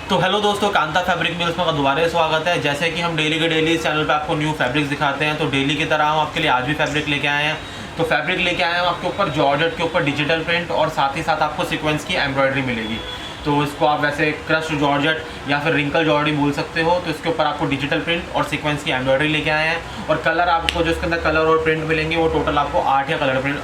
तो हेलो दोस्तों, Kanta fabric mills में दोबारा स्वागत है। जैसे कि हम डेली के डेली इस चैनल पे आपको न्यू फैब्रिक्स दिखाते हैं, तो डेली की तरह हम आपके लिए आज भी फैब्रिक लेके आए हैं। तो फैब्रिक लेके आए हैं आपके ऊपर जॉर्जेट के ऊपर डिजिटल प्रिंट और साथ ही साथ आपको सीक्वेंस की एम्ब्रॉयडरी मिलेगी। तो इसको आप वैसे क्रश्ड जॉर्जेट या फिर रिंकल जॉर्जेट बोल सकते हो। तो इसके ऊपर आपको डिजिटल प्रिंट और सीक्वेंस की एम्ब्रॉयडरी लेके आए हैं। और कलर आपको जो इसके अंदर कलर और प्रिंट मिलेंगे वो टोटल आपको 8 या कलर प्रिंट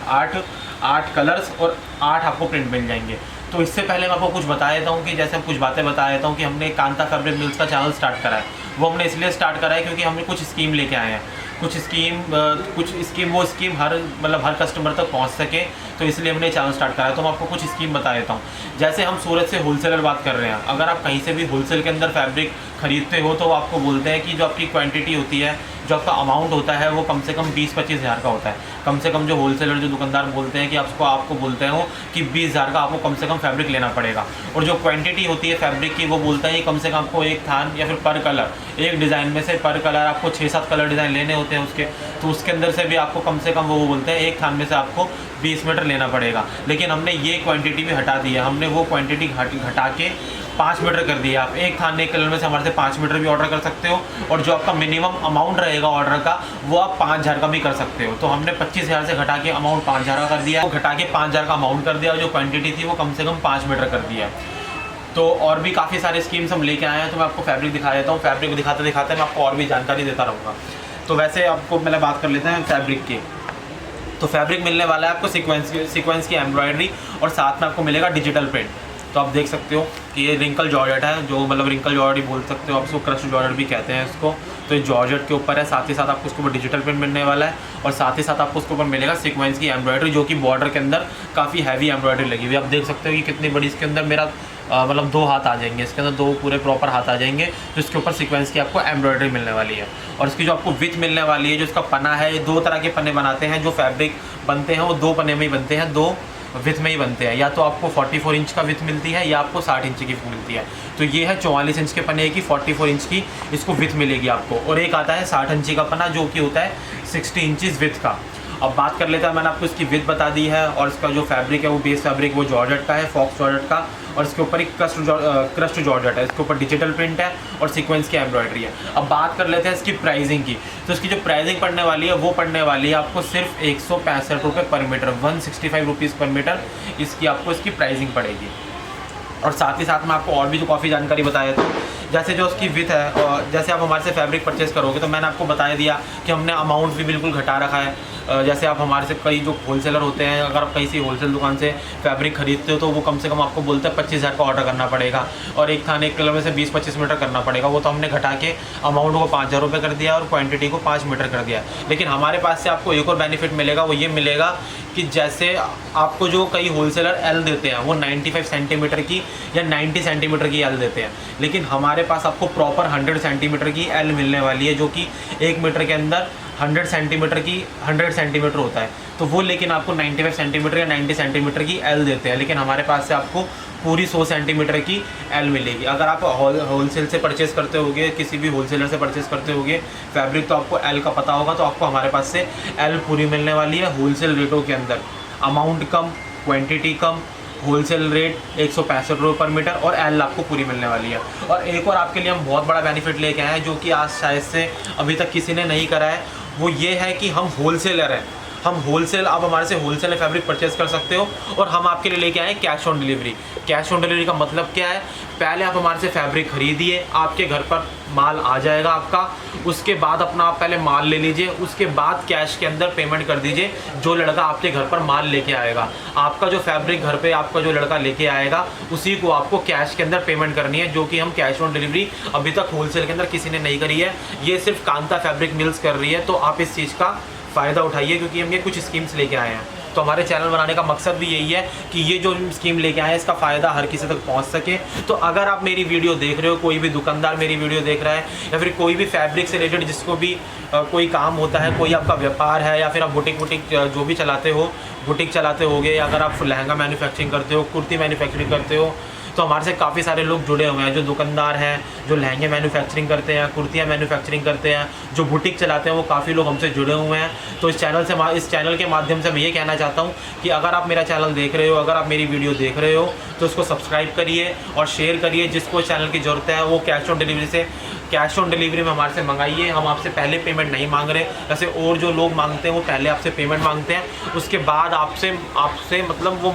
8 कलर्स और 8 आपको प्रिंट मिल जाएंगे। तो इससे पहले मैं आपको कुछ बता देता हूँ कि जैसे हम कुछ बातें बता देता हूँ कि हमने कांता फैब्रिक मिल्स का चैनल स्टार्ट करा है। वो हमने इसलिए स्टार्ट करा है क्योंकि हमने कुछ स्कीम लेके आए हैं। कुछ स्कीम वो स्कीम हर कस्टमर तक पहुँच सके, तो इसलिए हमने चैनल स्टार्ट करा है। तो मैं आपको कुछ स्कीम बता देता हूँ। जैसे हम सूरत से होलसेलर बात कर रहे हैं, अगर आप कहीं से भी होलसेल के अंदर फैब्रिक खरीदते हो तो वो आपको बोलते हैं कि जो आपकी क्वांटिटी होती है, जो आपका अमाउंट होता है वो कम से कम 20-25 हज़ार का होता है। कम से कम जो होलसेलर जो दुकानदार बोलते हैं कि आपको बोलते हो कि 20 हज़ार का आपको कम से कम फैब्रिक लेना पड़ेगा। और जो क्वांटिटी होती है फैब्रिक की वो बोलता है कम से कम आपको एक थान या फिर पर कलर, एक डिज़ाइन में से पर कलर आपको 6-7 कलर डिज़ाइन लेने होते हैं उसके, तो उसके अंदर से भी आपको कम से कम वो बोलते हैं एक थान में से आपको 20 मीटर लेना पड़ेगा। लेकिन हमने ये क्वांटिटी भी हटा दी है। हमने वो क्वांटिटी घटा के 5 मीटर कर दिया। आप एक थान एक कलर में से हमारे से 5 मीटर भी ऑर्डर कर सकते हो। और जो आपका मिनिमम अमाउंट रहेगा ऑर्डर का वो आप 5 हज़ार का भी कर सकते हो। तो हमने 25 हज़ार से घटा के अमाउंट 5 हज़ार का कर दिया, वो घटा के 5 हज़ार का अमाउंट कर दिया और जो क्वांटिटी थी वो कम से कम 5 मीटर कर दिया। तो और भी काफ़ी सारे स्कीम्स हम लेके आए हैं। तो मैं आपको फैब्रिक दिखा देता हूँ। फैब्रिक दिखाते दिखाते मैं आपको और भी जानकारी देता रहूँगा। तो वैसे आपको पहले बात कर लेते हैं फैब्रिक की। तो फैब्रिक मिलने वाला है आपको सीक्वेंस की एम्ब्रॉयडरी और साथ में आपको मिलेगा डिजिटल प्रिंट। तो आप देख सकते हो कि ये रिंकल जॉर्जेट है, जो रिंकल जॉर्जेट बोल सकते हो आप, इसको क्रश्ड जॉर्जेट भी कहते हैं इसको। तो ये जॉर्जेट के ऊपर है, साथ ही साथ आपको उसके ऊपर डिजिटल प्रिंट मिलने वाला है और साथ ही साथ आपको उसके ऊपर मिलेगा सीक्वेंस की एम्ब्रॉयडरी, जो कि बॉर्डर के अंदर काफ़ी हैवी एम्ब्रॉयडरी लगी हुई है। आप देख सकते हो कि कितनी बड़ी इसके अंदर मेरा 2 हाथ आ जाएंगे, इसके अंदर 2 पूरे प्रॉपर हाथ आ जाएंगे। तो इसके ऊपर सीक्वेंस की आपको एम्ब्रॉयडरी मिलने वाली है। और इसकी जो आपको विथ मिलने वाली है, जो इसका पन्ना है, ये 2 तरह के पन्ने बनाते हैं। जो फैब्रिक बनते हैं वो 2 पन्ने में ही बनते हैं, 2 विथ में ही बनते हैं। या तो आपको 44 इंच का विथ मिलती है या आपको 60 इंच की विथ मिलती है। तो ये है 44 इंच के पन्ने की, 44 इंच की इसको विथ मिलेगी आपको। और एक आता है 60 इंची का पन्ना, जो कि होता है 60 इंचज़ विथ का। अब बात कर लेते हैं, मैंने आपको इसकी विथ बता दी है। और इसका जो फैब्रिक है वो बेस फैब्रिक वो जॉर्जेट का है, फॉक्स जॉर्जेट का। और इसके ऊपर एक क्रश्ड जॉर्जेट है, इसके ऊपर डिजिटल प्रिंट है और सीक्वेंस की एम्ब्रॉयडरी है। अब बात कर लेते हैं इसकी प्राइसिंग की। तो इसकी जो प्राइसिंग पड़ने वाली है वो पड़ने वाली है आपको सिर्फ 165 रुपये पर मीटर, 165 रुपीज़ पर मीटर इसकी आपको इसकी प्राइसिंग पड़ेगी। और साथ ही साथ मैं आपको और भी जो काफ़ी जानकारी बता देता हूँ। जैसे जो उसकी विथ है, और जैसे आप हमारे से फैब्रिक परचेज़ करोगे तो मैंने आपको बता दिया कि हमने अमाउंट भी बिल्कुल घटा रखा है। जैसे आप हमारे से कई जो होलसेलर होते हैं, अगर आप कहीं से होलसेल दुकान से फैब्रिक खरीदते हो तो वो कम से कम आपको बोलते हैं 25 हज़ार का ऑर्डर करना पड़ेगा और एक थान एक कलर में से 20-25 मीटर करना पड़ेगा। वो तो हमने घटा के अमाउंट को 5 हज़ार रुपये कर दिया और क्वांटिटी को 5 मीटर कर दिया। लेकिन हमारे पास से आपको एक और बेनिफिट मिलेगा, वो ये मिलेगा कि जैसे आपको जो कई होलसेलर एल देते हैं वो 95 सेंटीमीटर की या 90 सेंटीमीटर की एल देते हैं, लेकिन हमारे पास आपको प्रॉपर 100 सेंटीमीटर की एल मिलने वाली है, जो कि 1 मीटर के अंदर 100 सेंटीमीटर होता है। तो वो लेकिन आपको 95 सेंटीमीटर या 90 सेंटीमीटर की एल देते हैं, लेकिन हमारे पास से आपको पूरी 100 सेंटीमीटर की एल मिलेगी। अगर आप होलसेल से परचेज़ करते होगे, किसी भी होलसेलर से परचेज़ करते होगे फैब्रिक, तो आपको एल का पता होगा। तो आपको हमारे पास से एल पूरी मिलने वाली है होलसेल रेटों के अंदर। अमाउंट कम, क्वांटिटी कम, होलसेल रेट 165 रुपये पर मीटर और एल आपको पूरी मिलने वाली है। और एक और आपके लिए हम बहुत बड़ा बेनिफिट लेके आए हैं, जो कि आज शायद से अभी तक किसी ने नहीं करा है। वो ये है कि हम होलसेलर हैं। हम होलसेल, आप हमारे से होलसेल फैब्रिक परचेज़ कर सकते हो और हम आपके लिए लेके आए cash on delivery. Cash on delivery का मतलब क्या है? पहले आप हमारे से फैब्रिक खरीदिए, आपके घर पर माल आ जाएगा आपका। उसके बाद अपना आप पहले माल ले लीजिए, उसके बाद कैश के अंदर पेमेंट कर दीजिए। जो लड़का आपके घर पर माल लेके आएगा, आपका जो फैब्रिक घर पे आपका जो लड़का लेके आएगा, उसी को आपको कैश के अंदर पेमेंट करनी है, जो कि हम कैश ऑन डिलीवरी अभी तक होलसेल के अंदर किसी ने नहीं करी है। ये सिर्फ कांता फैब्रिक मिल्स कर रही है। तो आप इस चीज़ का फ़ायदा उठाइए, क्योंकि हम ये कुछ स्कीम्स लेके आए हैं। तो हमारे चैनल बनाने का मकसद भी यही है कि ये जो स्कीम लेके आए हैं इसका फ़ायदा हर किसी तक पहुंच सके। तो अगर आप मेरी वीडियो देख रहे हो, कोई भी दुकानदार मेरी वीडियो देख रहा है, या फिर कोई भी फैब्रिक से रिलेटेड जिसको भी कोई काम होता है, कोई आपका व्यापार है, या फिर आप बुटीक जो भी चलाते हो, बुटीक चलाते होगे, या अगर आप लहंगा मैन्युफैक्चरिंग करते हो, कुर्ती मैन्युफैक्चरिंग करते हो, तो तो हमारे से काफ़ी सारे लोग जुड़े हुए हैं, जो दुकानदार हैं, जो लहंगे मैन्युफैक्चरिंग करते हैं, कुर्तियाँ मैन्युफैक्चरिंग करते हैं, जो बुटीक चलाते हैं, वो काफ़ी लोग हमसे जुड़े हुए हैं। तो इस चैनल के माध्यम से मैं ये कहना चाहता हूँ कि अगर आप मेरा चैनल देख रहे हो, अगर आप मेरी वीडियो देख रहे हो, तो उसको सब्सक्राइब करिए और शेयर करिए। जिसको चैनल की ज़रूरत है वो कैश ऑन डिलीवरी में हमारे से मंगाइए। हम आपसे पहले पेमेंट नहीं मांग रहे, जैसे और जो लोग मांगते हैं वो पहले आपसे पेमेंट मांगते हैं, उसके बाद आपसे मतलब वो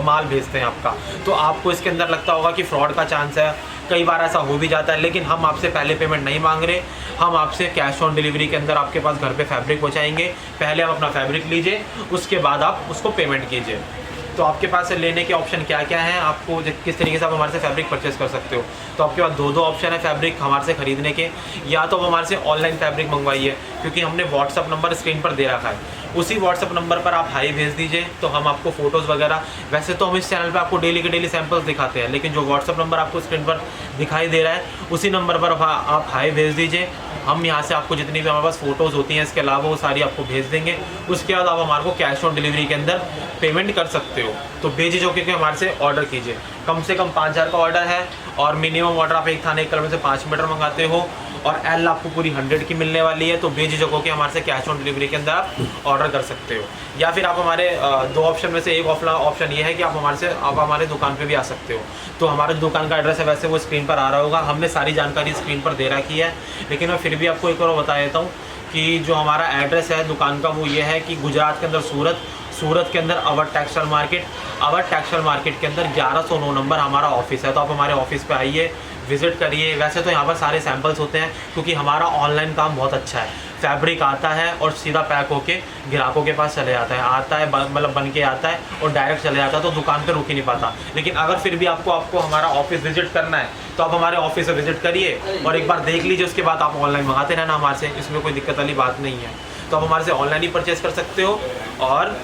माल भेजते हैं आपका। तो आपको इसके अंदर लगता होगा कि फ्रॉड का चांस है, कई बार ऐसा हो भी जाता है, लेकिन हम आपसे पहले पेमेंट नहीं मांग रहे। हम आपसे कैश ऑन डिलीवरी के अंदर आपके पास घर पे फैब्रिक पहुंचाएंगे। पहले आप अपना फैब्रिक लीजिए, उसके बाद आप उसको पेमेंट कीजिए। तो आपके पास से लेने के ऑप्शन क्या क्या हैं, आपको किस तरीके से आप हमारे से फैब्रिक परचेस कर सकते हो। तो आपके पास दो ऑप्शन है फैब्रिक हमारे से ख़रीदने के। या तो आप हमारे से ऑनलाइन फैब्रिक मंगवाइए, क्योंकि हमने व्हाट्सअप नंबर स्क्रीन पर दे रखा है, उसी व्हाट्सअप नंबर पर आप हाई भेज दीजिए, तो हम आपको फ़ोटोज़ वगैरह, वैसे तो हम इस चैनल पे आपको डेली के डेली सैंपल्स दिखाते हैं, लेकिन जो व्हाट्सअप नंबर आपको स्क्रीन पर दिखाई दे रहा है उसी नंबर पर आप हाई भेज दीजिए। हम यहाँ से आपको जितनी भी हमारे पास फ़ोटोज़ होती हैं इसके अलावा वो सारी आपको भेज देंगे। उसके बाद आप हमारे को कैश ऑन डिलीवरी के अंदर पेमेंट कर सकते हो। तो बेझिझक होकर हमारे से ऑर्डर कीजिए। कम से कम 5000 का ऑर्डर है और मिनिमम ऑर्डर आप एक थाने एक कलर में से 5 मीटर मंगाते हो और एल आपको पूरी 100 की मिलने वाली है। तो बेझिझक होकर हमारे से कैश ऑन डिलीवरी के अंदर आप ऑर्डर कर सकते हो। या फिर आप हमारे दो ऑप्शन में से एक ऑप्शन ये है कि आप हमारे दुकान पे भी आ सकते हो। तो हमारे दुकान का एड्रेस है, वैसे वो स्क्रीन पर आ रहा होगा, हमने सारी जानकारी स्क्रीन पर दे रखी है, लेकिन मैं फिर भी आपको एक और बता देता हूँ कि जो हमारा एड्रेस है दुकान का वो ये है कि गुजरात के अंदर सूरत के अंदर अवध टेक्सटाइल मार्केट के अंदर 1109 नंबर हमारा ऑफिस है। तो आप हमारे ऑफिस पे आइए, विजिट करिए। वैसे तो यहाँ पर सारे सैंपल्स होते हैं, क्योंकि हमारा ऑनलाइन काम बहुत अच्छा है। फैब्रिक आता है और सीधा पैक होके ग्राहकों के पास चले जाता है, मतलब बन के आता है और डायरेक्ट चले जाता है, तो दुकान पे रुक ही नहीं पाता। लेकिन अगर फिर भी आपको हमारा ऑफिस विजिट करना है तो आप हमारे ऑफिस से विजिट करिए और एक बार देख लीजिए, उसके बाद आप ऑनलाइन मंगाते रहना हमारे से, इसमें कोई दिक्कत वाली बात नहीं है। तो आप हमारे से ऑनलाइन ही परचेज़ कर सकते हो। और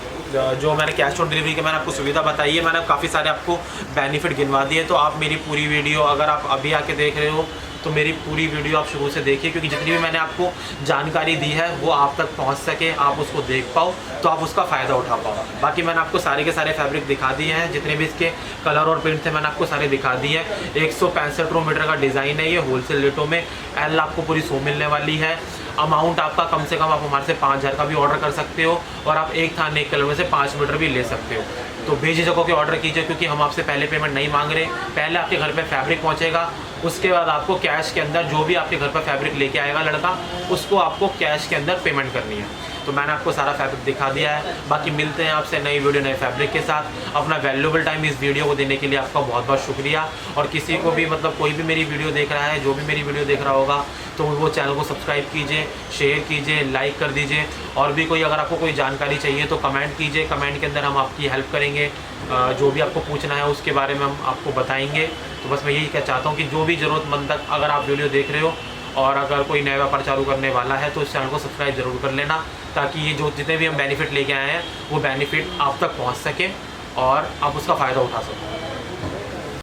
जो मैंने कैश ऑन डिलीवरी की मैंने आपको सुविधा बताई है, मैंने काफ़ी सारे आपको बेनिफिट गिनवा दिए। तो आप मेरी पूरी वीडियो अगर आप अभी आके देख रहे हो तो मेरी पूरी वीडियो आप शुरू से देखिए, क्योंकि जितनी भी मैंने आपको जानकारी दी है वो आप तक पहुंच सके, आप उसको देख पाओ, तो आप उसका फ़ायदा उठा पाओ। बाकी मैंने आपको सारे के सारे फैब्रिक दिखा दिए हैं, जितने भी इसके कलर और प्रिंट थे मैंने आपको सारे दिखा दिए हैं। 165 मीटर का डिज़ाइन है ये, होलसेल रेटों में। एल आपको पूरी 100 मिलने वाली है। अमाउंट आपका कम से कम आप हमारे से 5000 का भी ऑर्डर कर सकते हो और आप एक थाने एक कलर में से 5 मीटर भी ले सकते हो। तो बेझिझक होकर ऑर्डर कीजिए, क्योंकि हम आपसे पहले पेमेंट नहीं मांग रहे। पहले आपके घर पे फैब्रिक पहुंचेगा, उसके बाद आपको कैश के अंदर जो भी आपके घर पर फैब्रिक लेके आएगा लड़का, उसको आपको कैश के अंदर पेमेंट करनी है। तो मैंने आपको सारा फैब्रिक दिखा दिया है। बाकी मिलते हैं आपसे नई वीडियो नए फैब्रिक के साथ। अपना वैल्यूएबल टाइम इस वीडियो को देने के लिए आपका बहुत बहुत शुक्रिया। और किसी को भी मतलब कोई भी मेरी वीडियो देख रहा है, जो भी मेरी वीडियो देख रहा होगा, तो वो चैनल को सब्सक्राइब कीजिए, शेयर कीजिए, लाइक कर दीजिए। और भी कोई अगर आपको कोई जानकारी चाहिए तो कमेंट कीजिए, कमेंट के अंदर हम आपकी हेल्प करेंगे। जो भी आपको पूछना है उसके बारे में हम आपको बताएंगे। तो बस मैं यही कहना चाहता हूँ कि जो भी ज़रूरतमंद तक अगर आप वीडियो देख रहे हो और अगर कोई नया व्यापार चालू करने वाला है तो इस चैनल को सब्सक्राइब जरूर कर लेना, ताकि ये जो जितने भी हम बेनिफिट लेके आए हैं वो बेनिफिट आप तक पहुँच सके और आप उसका फ़ायदा उठा सको।